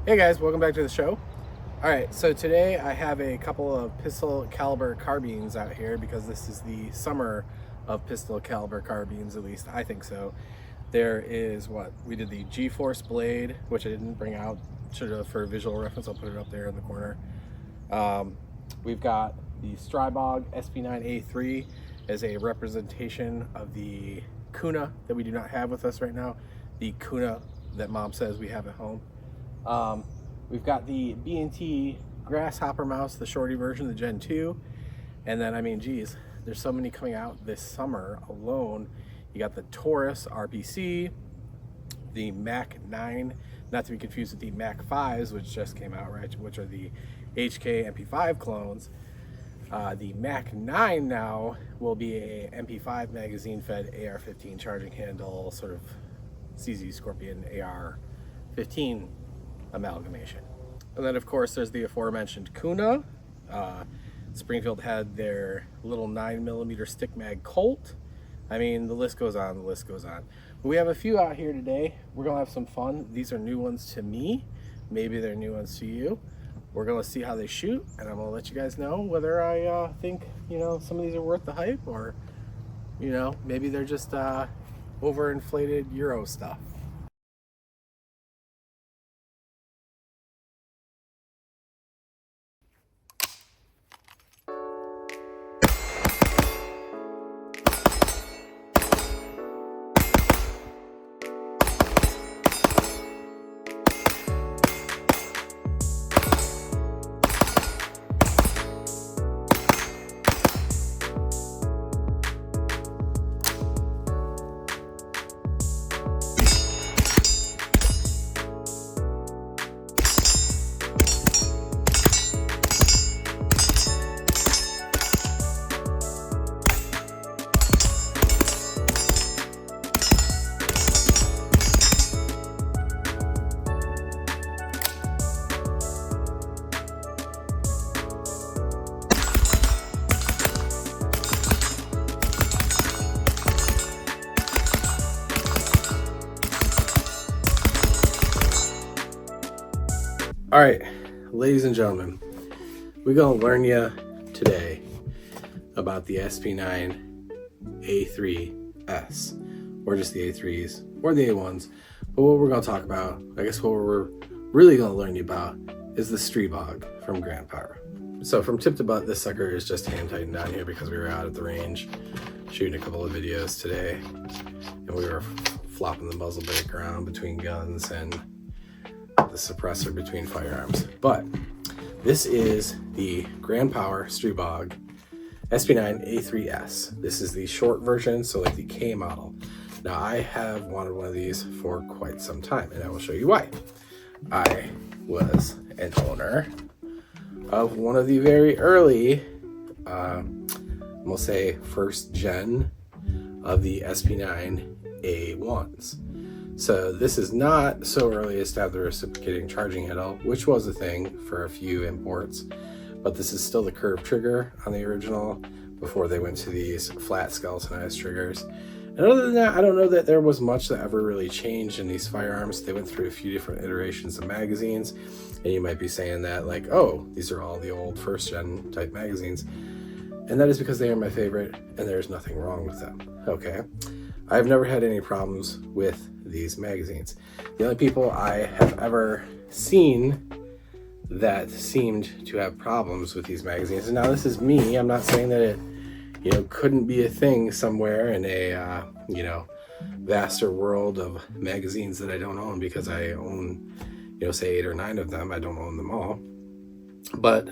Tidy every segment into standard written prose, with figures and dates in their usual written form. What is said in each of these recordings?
Hey guys, welcome back to the show. Alright, so today I have a couple of pistol caliber carbines out here because this is the summer of pistol caliber carbines, at least I think so. There is we did the G-Force blade, which I didn't bring out, should have for visual reference. I'll put it up there in the corner. We've got the Stribog SP9A3 as a representation of the Kuna that we do not have with us right now, the Kuna that mom says we have at home. We've got the B&T Grasshopper mouse, the shorty version, the Gen 2. And then, I mean, geez, there's so many coming out this summer alone. You got the Taurus RPC, the Mac 9, not to be confused with the Mac 5s, which just came out, right? Which are the HK MP5 clones. The Mac 9 now will be a MP5 magazine fed AR-15 charging handle, sort of CZ Scorpion AR-15 amalgamation. And then of course there's the aforementioned Kuna. Springfield had their little 9mm stick mag Colt. I mean, the list goes on, the list goes on. But we have a few out here today. We're gonna have some fun. These are new ones to me. Maybe they're new ones to you. We're gonna see how they shoot, and I'm gonna let you guys know whether I think, some of these are worth the hype, or, maybe they're just overinflated Euro stuff. All right, ladies and gentlemen, we're gonna learn you today about the SP9A3S, or just the A3s, or the A1s. But what we're gonna talk about, I guess what we're really gonna learn you about, is the Stribog from Grand Power. So from tip to butt, this sucker is just hand tightened down here because we were out at the range shooting a couple of videos today, and we were flopping the muzzle brake around between guns and the suppressor between firearms. But this is the Grand Power Stribog SP9A3S. This is the short version, so like the K model. Now I have wanted one of these for quite some time, and I will show you why. I was an owner of one of the very early, we'll say first gen of the SP9A1s. So this is not so early as to have the reciprocating charging handle, which was a thing for a few imports, but this is still the curved trigger on the original before they went to these flat skeletonized triggers. And other than that, I don't know that there was much that ever really changed in these firearms. They went through a few different iterations of magazines, and you might be saying that like, oh, these are all the old first gen type magazines. And that is because they are my favorite, and there's nothing wrong with them, okay? I've never had any problems with these magazines. The only people I have ever seen that seemed to have problems with these magazines, and now this is me, I'm not saying that it, couldn't be a thing somewhere in a, vaster world of magazines that I don't own, because I own, say 8 or 9 of them. I don't own them all. But,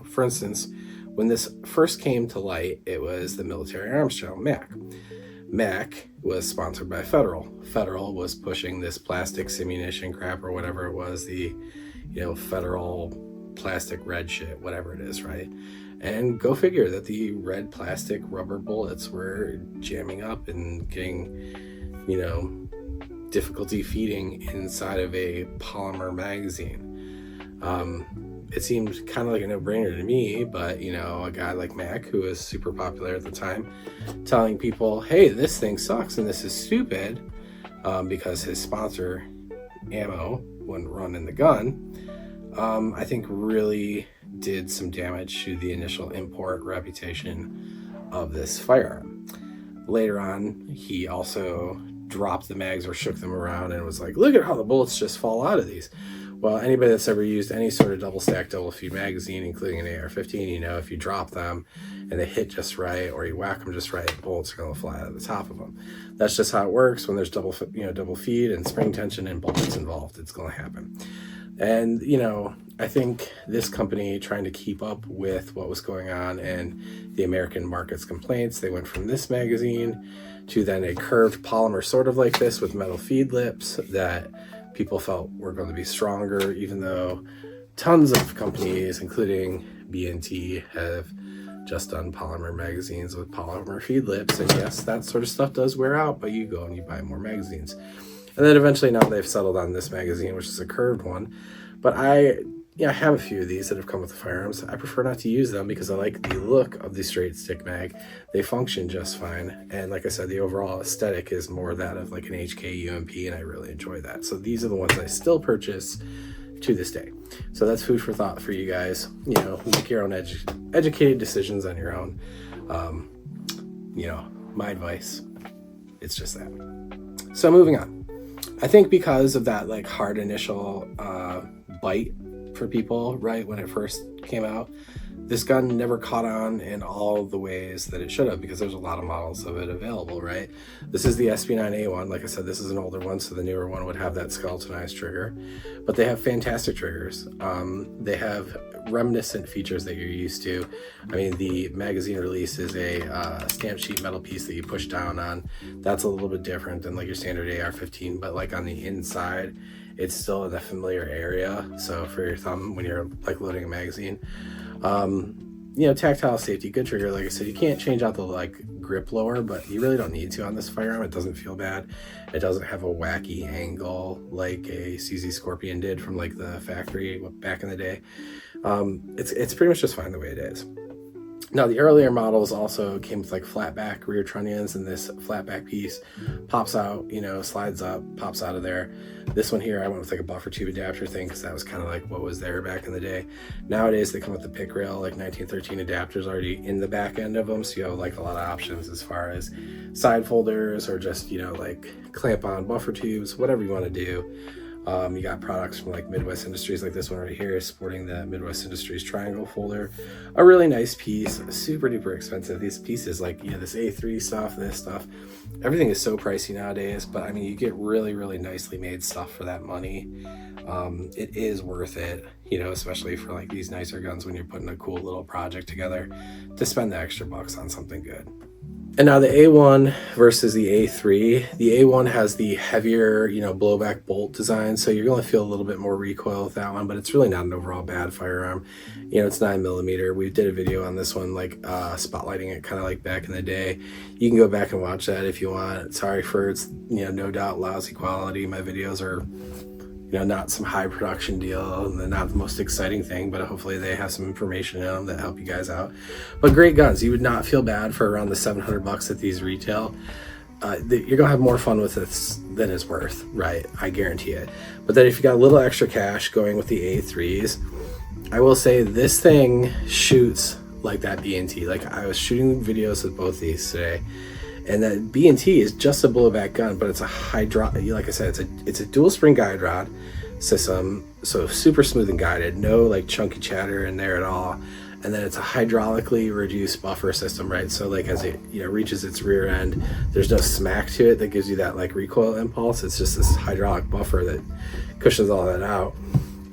for instance, when this first came to light, it was the military arms channel, Mac. Mac was sponsored by Federal. Federal was pushing this plastic simunition crap, or whatever it was, the, Federal plastic red shit, whatever it is, right? And go figure that the red plastic rubber bullets were jamming up and getting, difficulty feeding inside of a polymer magazine. It seemed kind of like a no-brainer to me, but a guy like Mac, who was super popular at the time, telling people, hey, this thing sucks and this is stupid, because his sponsor, Ammo, wouldn't run in the gun, I think really did some damage to the initial import reputation of this firearm. Later on, he also dropped the mags or shook them around and was like, look at how the bullets just fall out of these. Well, anybody that's ever used any sort of double stack, double feed magazine, including an AR-15, you know, if you drop them and they hit just right, or you whack them just right, the bullets are going to fly out of the top of them. That's just how it works when there's double feed and spring tension and bullets involved. It's going to happen. And, you know, I think this company, trying to keep up with what was going on and the American market's complaints, they went from this magazine to then a curved polymer sort of like this with metal feed lips that people felt were going to be stronger, even though tons of companies, including B&T, have just done polymer magazines with polymer feed lips. And yes, that sort of stuff does wear out, but you go and you buy more magazines. And then eventually now they've settled on this magazine, which is a curved one. But I have a few of these that have come with the firearms. I prefer not to use them because I like the look of the straight stick mag. They function just fine. And like I said, the overall aesthetic is more that of like an HK UMP, and I really enjoy that. So these are the ones I still purchase to this day. So that's food for thought for you guys. You know, make your own educated decisions on your own. You know, my advice, it's just that. So moving on. I think because of that like hard initial bite for people, right, when it first came out, this gun never caught on in all the ways that it should have, because there's a lot of models of it available, right? This is the SP9A one. Like I said, this is an older one, so the newer one would have that skeletonized trigger, but they have fantastic triggers. They have reminiscent features that you're used to. I mean, the magazine release is a stamp sheet metal piece that you push down on. That's a little bit different than like your standard AR-15, but like on the inside, it's still in the familiar area. So for your thumb, when you're like loading a magazine, you know, tactile safety, good trigger. Like I said, you can't change out the like grip lower, but you really don't need to on this firearm. It doesn't feel bad. It doesn't have a wacky angle like a CZ Scorpion did from like the factory back in the day. It's pretty much just fine the way it is. Now, the earlier models also came with like flat back rear trunnions, and this flat back piece pops out, you know, slides up, pops out of there. This one here, I went with like a buffer tube adapter thing because that was kind of like what was there back in the day. Nowadays, they come with the pick rail, like 1913 adapters already in the back end of them. So you have like a lot of options as far as side folders or just, you know, like clamp on buffer tubes, whatever you want to do. You got products from like Midwest Industries, like this one right here, sporting the Midwest Industries triangle folder. A really nice piece, super duper expensive. These pieces, like, you know, this A3 stuff, this stuff, everything is so pricey nowadays, but I mean, you get really, really nicely made stuff for that money. It is worth it, you know, especially for like these nicer guns when you're putting a cool little project together, to spend the extra bucks on something good. And now the A1 versus the A3. The A1 has the heavier, you know, blowback bolt design, so you're going to feel a little bit more recoil with that one, but it's really not an overall bad firearm. You know, it's 9mm. We did a video on this one, like spotlighting it kind of like back in the day. You can go back and watch that if you want. Sorry for its, you know, no doubt lousy quality. My videos are, you know, not some high production deal, and not the most exciting thing, but hopefully they have some information in them that help you guys out. But great guns. You would not feel bad for around the $700 at these retail. You're gonna have more fun with this than it's worth, right? I guarantee it. But then if you got a little extra cash going with the A3s, I will say this thing shoots like that B&T. Like, I was shooting videos with both these today, and that B&T is just a blowback gun, but it's a like I said, it's a dual spring guide rod system, so super smooth and guided, no like chunky chatter in there at all. And then it's a hydraulically reduced buffer system, right? So like as it, you know, reaches its rear end, there's no smack to it that gives you that like recoil impulse. It's just this hydraulic buffer that cushions all that out.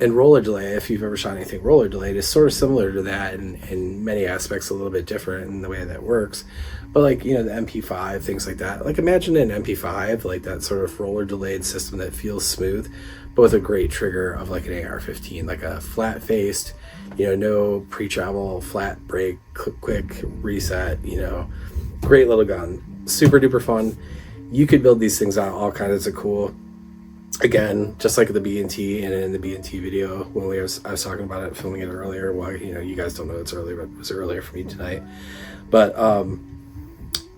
And roller delay, if you've ever shot anything roller delayed, is sort of similar to that in many aspects, a little bit different in the way that works. But like, you know, the MP5, things like that. Like, imagine an MP5, like that sort of roller delayed system that feels smooth, but with a great trigger of like an AR-15, like a flat faced, you know, no pre-travel, flat break, quick reset, you know, great little gun, super duper fun. You could build these things out all kinds of cool. Again, just like the B&T, and in the B&T video when I was talking about it, filming it earlier. Well, you know, you guys don't know it's early, but it was earlier for me tonight. But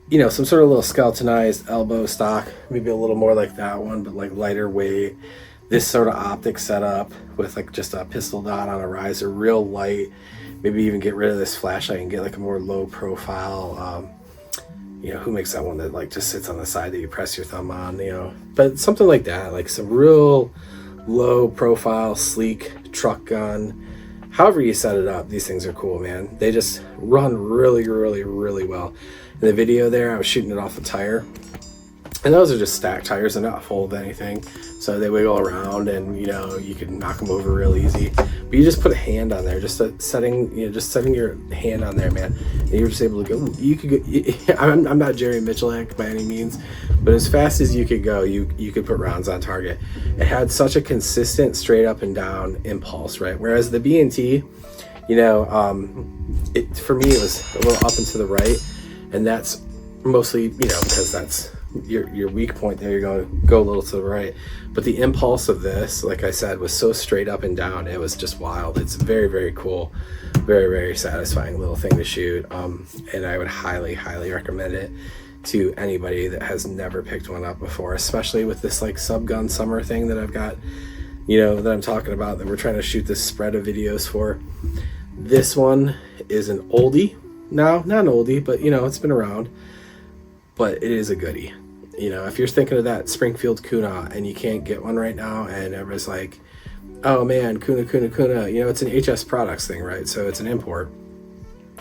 you know, some sort of little skeletonized elbow stock, maybe a little more like that one, but like lighter weight, this sort of optic setup with like just a pistol dot on a riser, real light. Maybe even get rid of this flashlight and get like a more low profile, you know, who makes that one that like just sits on the side that you press your thumb on, you know, but something like that, like some real low profile, sleek truck gun. However you set it up, these things are cool, man. They just run really, really, really well. In the video there, I was shooting it off a tire, and those are just stacked tires. They're not full of anything, so they wiggle around, and you know, you can knock them over real easy. But you just put a hand on there, just setting your hand on there, man, and you're just able to go. You could go. I'm not Jerry Michalak by any means, but as fast as you could go, you could put rounds on target. It had such a consistent, straight up and down impulse, right? Whereas the B&T, you know, for me it was a little up and to the right, and that's mostly, you know, because that's your weak point there. You're going to go a little to the right, but the impulse of this, like I said, was so straight up and down. It was just wild. It's very, very cool, very, very satisfying little thing to shoot, and I would highly, highly recommend it to anybody that has never picked one up before, especially with this like sub-gun summer thing that I've got, you know, that I'm talking about, that we're trying to shoot this spread of videos for. This one is an oldie now, not an oldie, but you know, it's been around, but it is a goodie. You know, if you're thinking of that Springfield Kuna and you can't get one right now, and everybody's like, oh man, Kuna, you know, it's an HS Products thing, right? So it's an import.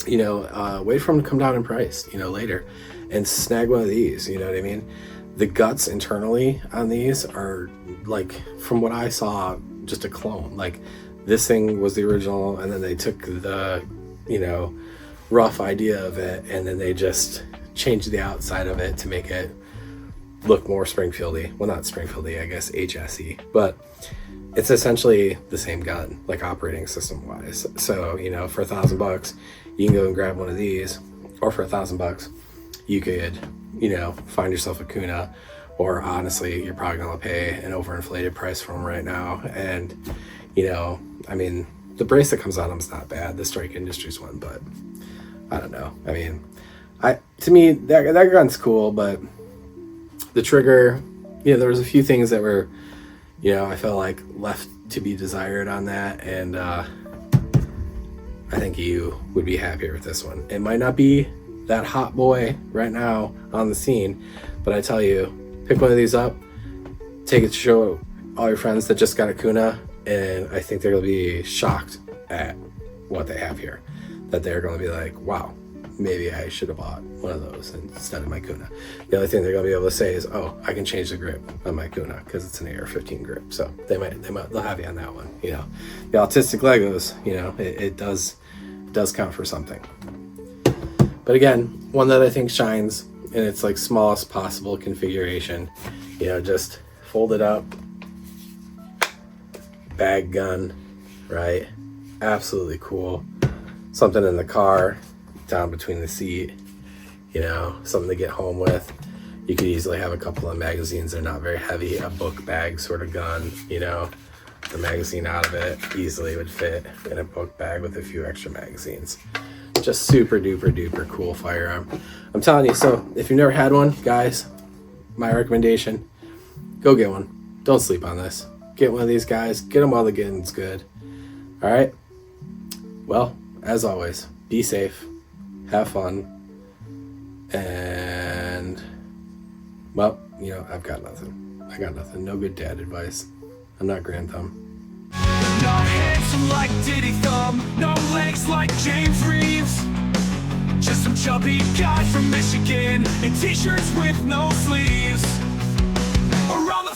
You know, wait for them to come down in price, you know, later, and snag one of these, you know what I mean? The guts internally on these are like, from what I saw, just a clone. Like, this thing was the original, and then they took the, you know, rough idea of it, and then they just changed the outside of it to make it look more Springfieldy. Well, not Springfieldy, I guess HSE, but it's essentially the same gun, like operating system wise. So, you know, for $1,000 you can go and grab one of these, or for $1,000 you could, you know, find yourself a Kuna, or honestly, you're probably gonna pay an overinflated price for them right now. And you know, I mean, the brace that comes on them is not bad, the Strike Industries one, but I don't know. I mean, to me that gun's cool, but the trigger, you know, there was a few things that were, you know, I felt like left to be desired on that, and I think you would be happier with this one. It might not be that hot boy right now on the scene, but I tell you, pick one of these up, take it to show all your friends that just got a Kuna, and I think they're gonna be shocked at what they have here. That they're gonna be like, wow, maybe I should have bought one of those instead of my Kuna. The other thing they're gonna be able to say is, oh, I can change the grip on my Kuna because it's an AR-15 grip. So they'll have you on that one. You know, the autistic Legos, you know, it does count for something. But again, one that I think shines in its like smallest possible configuration. You know, just fold it up, bag gun, right? Absolutely cool. Something in the car, down between the seat, you know, something to get home with. You could easily have a couple of magazines. They're not very heavy. A book bag sort of gun, you know, the magazine out of it easily would fit in a book bag with a few extra magazines. Just super duper duper cool firearm. I'm telling you, so if you've never had one, guys, my recommendation, go get one. Don't sleep on this. Get one of these guys. Get them while the getting's good. All right? Well, as always, be safe. Have fun. And, well, you know, I've got nothing. I got nothing. No good dad advice. I'm not Grand Thumb. Not handsome like Diddy Thumb, no legs like James Reeves. Just some chubby guy from Michigan in t-shirts with no sleeves. Around the